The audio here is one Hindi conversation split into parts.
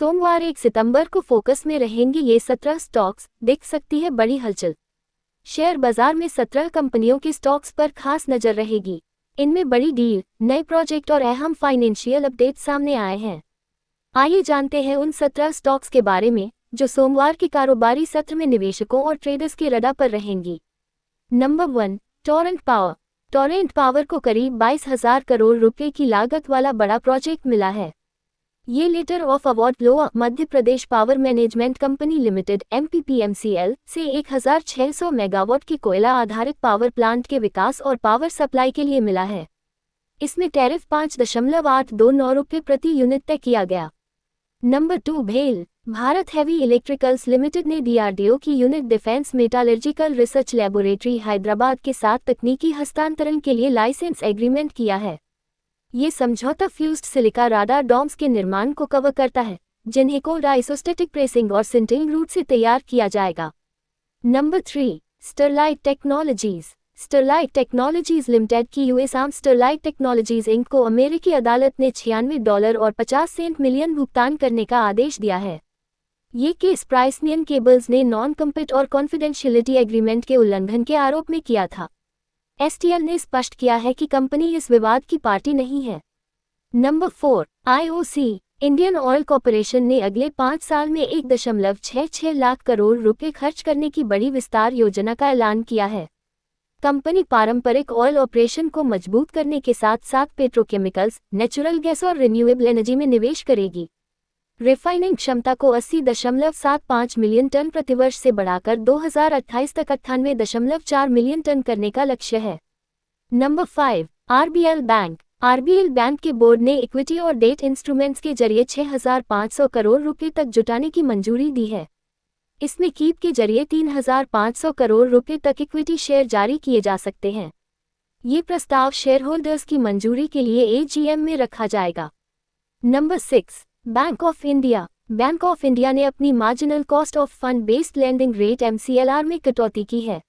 सोमवार 1 सितंबर को फोकस में रहेंगे ये 17 स्टॉक्स, दिख सकती है बड़ी हलचल। शेयर बाजार में 17 कंपनियों के स्टॉक्स पर खास नजर रहेगी। इनमें बड़ी डील, नए प्रोजेक्ट और अहम फाइनेंशियल अपडेट सामने आए हैं। आइए जानते हैं उन 17 स्टॉक्स के बारे में जो सोमवार के कारोबारी सत्र में निवेशकों और ट्रेडर्स के रडार पर रहेंगी। Number 1, Torrent power. Torrent power को करीब 22,000 करोड़ रुपए की लागत वाला बड़ा प्रोजेक्ट मिला है। ये letter of award LOA Madhya Pradesh power management company limited MPPMCL से 1,600 मेगावाट के कोयला आधारित पावर प्लांट के विकास और पावर सप्लाई के लिए मिला है। इसमें टैरिफ 5.829 रुपये प्रति यूनिट तय किया गया। नंबर 2, भेल। भारत हैवी इलेक्ट्रिकल्स लिमिटेड ने DRDO की unit defence metallurgical research laboratory Hyderabad के साथ तकनीकी हस्तांतरण के लिए लाइसेंस एग्रीमेंट किया है। ये समझौता फ्यूज्ड सिलिका राडार डॉम्स के निर्माण को कवर करता है, जिन्हें कोल्ड आइसोस्टैटिक प्रेसिंग और सिंटरिंग रूट से तैयार किया जाएगा। Number 3, Sterlite Technologies. Sterlite Technologies limited की US arm Sterlite Technologies Inc को अमेरिकी अदालत ने $96.50 मिलियन भुगतान करने का आदेश दिया है। ये केस प्राइसनियन केबल्स ने नॉन कम्पिट और कॉन्फिडेंशियलिटी एग्रीमेंट के उल्लंघन के आरोप में किया था। STL ने स्पष्ट किया है कि कंपनी इस विवाद की पार्टी नहीं है। Number 4, IOC। Indian oil corporation ने अगले 5 साल में 1.66 लाख करोड़ रुपए खर्च करने की बड़ी विस्तार योजना का ऐलान किया है। कंपनी पारंपरिक ऑयल ऑपरेशन को मजबूत करने के साथ साथ पेट्रोकेमिकल्स, नेचुरल गैस और रिन्यूएबल एनर्जी में निवेश करेगी। रिफाइनिंग क्षमता को 80.75 मिलियन टन प्रतिवर्ष से बढ़ाकर 2028 तक 98.4 मिलियन टन करने का लक्ष्य है। Number 5, RBL bank. RBL bank के बोर्ड ने इक्विटी और डेट इंस्ट्रूमेंट्स के जरिए 6,500 करोड़ रुपए तक जुटाने की मंजूरी दी है। इसमें कीप के जरिए 3,500 करोड़ रुपए तक इक्विटी शेयर जारी किए जा सकते हैं। ये प्रस्ताव शेयर होल्डर्स की मंजूरी के लिए AGM में रखा जाएगा। Number 6, bank of India. Bank of India ने अपनी marginal cost of fund based lending rate MCLR में कटौती की है।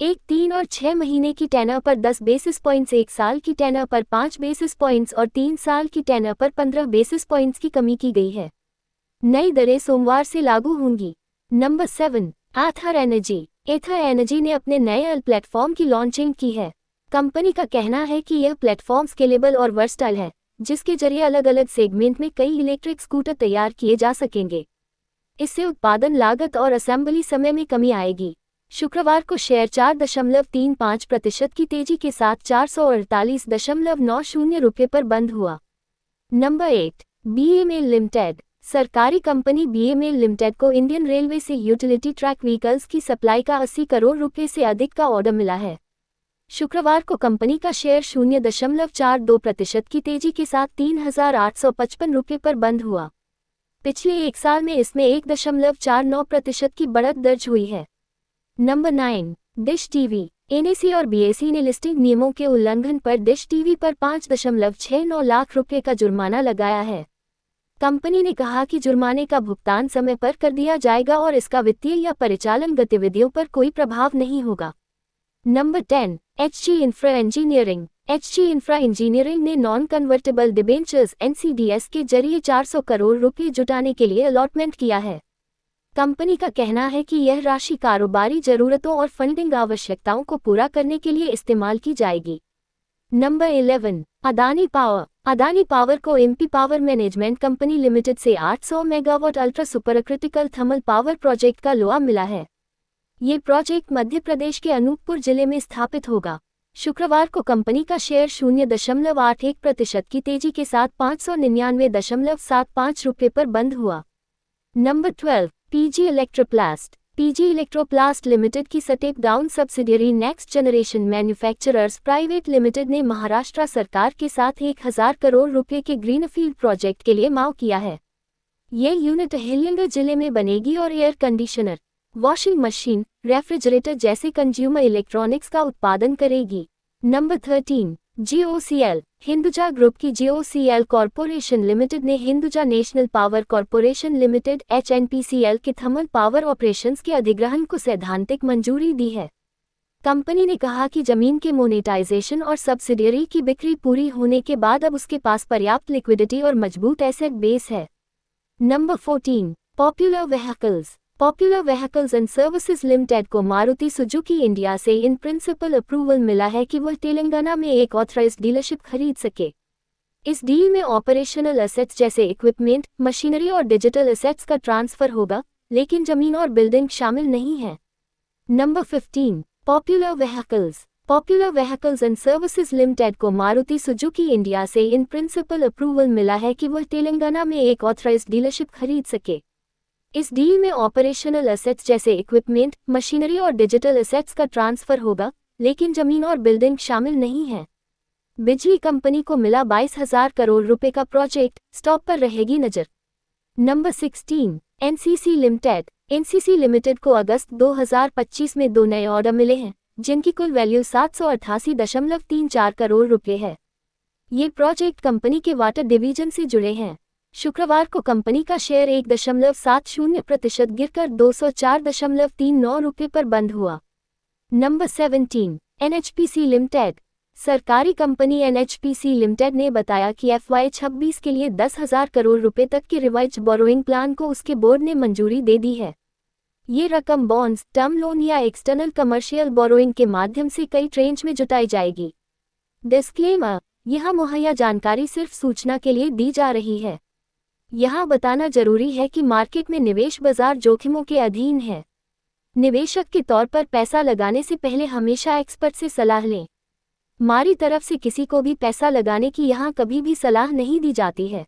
1, 3 और 6 महीने की टेनर पर 10 बेसिस पॉइंट्स, 1 साल की टेनर पर 5 बेसिस पॉइंट्स और 3 साल की टेनर पर 15 बेसिस पॉइंट्स की कमी की गई है। नई दरें सोमवार से लागू होंगी। नंबर 7, एथर एनर्जी। एथर एनर्जी ने अपने नए अल प्लेटफॉर्म की लॉन्चिंग की है। कंपनी का कहना है कि यह प्लेटफॉर्म स्केलेबल और वर्सटाइल है, जिसके जरिए अलग अलग सेगमेंट में कई इलेक्ट्रिक स्कूटर तैयार किए जा सकेंगे। इससे उत्पादन लागत और असेंबली समय में कमी आएगी। शुक्रवार को शेयर 4.35% की तेजी के साथ 448.90 रुपये पर बंद हुआ। Number 8, BEML limited. सरकारी कंपनी BEML लिमिटेड को इंडियन रेलवे से यूटिलिटी ट्रैक व्हीकल्स की सप्लाई का 80 करोड़ रुपये से अधिक का ऑर्डर मिला है। शुक्रवार को कंपनी का शेयर 0.42% की तेजी के साथ 3,855 रुपये पर बंद हुआ। पिछले 1 साल में इसमें 1.49% की बढ़त दर्ज हुई है। Number 9, dish TV. NSE और BSE ने लिस्टिंग नियमों के उल्लंघन पर डिश टीवी पर 5.69 लाख रुपये का जुर्माना लगाया है। कंपनी ने कहा कि जुर्माने का भुगतान समय पर कर दिया जाएगा और इसका वित्तीय या परिचालन गतिविधियों पर कोई प्रभाव नहीं होगा। Number 10, HG infra engineering. HG infra engineering ने नॉन कन्वर्टेबल डिबेंचर्स NCDS के जरिए 400 करोड़ रुपये जुटाने के लिए अलॉटमेंट किया है। कंपनी का कहना है कि यह राशि कारोबारी जरूरतों और फंडिंग आवश्यकताओं को पूरा करने के लिए इस्तेमाल की जाएगी। Number 11, Adani power. Adani power को MP power management company limited से 800 megawatt ultra super critical thermal power project का लोआ मिला है। ये प्रोजेक्ट मध्य प्रदेश के अनूपपुर जिले में स्थापित होगा। शुक्रवार को कंपनी का शेयर 0.81% की तेजी के साथ 599.75 रुपये पर बंद हुआ। Number 12, PG Electroplast. PG Electroplast limited की step down subsidiary next generation manufacturers private limited ने महाराष्ट्र सरकार के साथ 1,000 करोड़ रुपये के ग्रीनफील्ड प्रोजेक्ट के लिए मांग किया है। ये यूनिट अहिल्यानगर जिले में बनेगी और air conditioner, washing machine, refrigerator जैसे कंज्यूमर इलेक्ट्रॉनिक्स का उत्पादन करेगी। Number 13, GOCL। हिंदुजा ग्रुप की GOCL कॉरपोरेशन लिमिटेड ने Hinduja national power corporation limited HNPCL के थर्मल पावर ऑपरेशंस के अधिग्रहण को सैद्धांतिक मंजूरी दी है। कंपनी ने कहा कि जमीन के मोनेटाइजेशन और सब्सिडियरी की बिक्री पूरी होने के बाद अब उसके पास पर्याप्त लिक्विडिटी और मजबूत एसेट बेस है। Number 14, popular vehicles. Popular vehicles and services limited को मारुति सुजुकी इंडिया से इन प्रिंसिपल अप्रूवल मिला है कि वह तेलंगाना में एक ऑथराइज्ड डीलरशिप खरीद सके। इस डील में ऑपरेशनल एसेट्स जैसे इक्विपमेंट, मशीनरी और डिजिटल एसेट्स का ट्रांसफर होगा, लेकिन जमीन और बिल्डिंग शामिल नहीं है। Number 15, popular vehicles. Popular vehicles and services limited को मारुति सुजुकी इंडिया से इन प्रिंसिपल अप्रूवल मिला है कि वह तेलंगाना में एक ऑथराइज्ड डीलरशिप खरीद सके। इस डील में ऑपरेशनल एसेट्स जैसे इक्विपमेंट, मशीनरी और डिजिटल एसेट्स का ट्रांसफर होगा, लेकिन जमीन और बिल्डिंग शामिल नहीं है। बिजली कंपनी को मिला 22,000 करोड़ रुपए का प्रोजेक्ट, स्टॉप पर रहेगी नजर। Number 16, NCC limited. NCC limited को अगस्त 2025 में 2 नए ऑर्डर मिले हैं, जिनकी कुल वैल्यू 788.34 करोड़ रुपए है। ये प्रोजेक्ट कंपनी के वाटर डिवीजन से जुड़े हैं। शुक्रवार को कंपनी का शेयर 1.70% गिरकर 204.39 रुपये पर बंद हुआ। Number 17, NHPC limited. सरकारी कंपनी एनएचपीसी लिमिटेड ने बताया कि FY26 के लिए 10,000 करोड़ रुपए तक के रिवाइज्ड बोरोइंग प्लान को उसके बोर्ड ने मंजूरी दे दी है। ये रकम बॉन्ड्स, टर्म लोन या एक्सटर्नल कमर्शियल बोरोइंग के माध्यम से कई ट्रेंच में जुटाई जाएगी। डिस्क्लेमर, यह मुहैया जानकारी सिर्फ सूचना के लिए दी जा रही है। यहाँ बताना जरूरी है कि मार्केट में निवेश बाजार जोखिमों के अधीन है। निवेशक के तौर पर पैसा लगाने से पहले हमेशा एक्सपर्ट से सलाह लें। हमारी तरफ से किसी को भी पैसा लगाने की यहाँ कभी भी सलाह नहीं दी जाती है।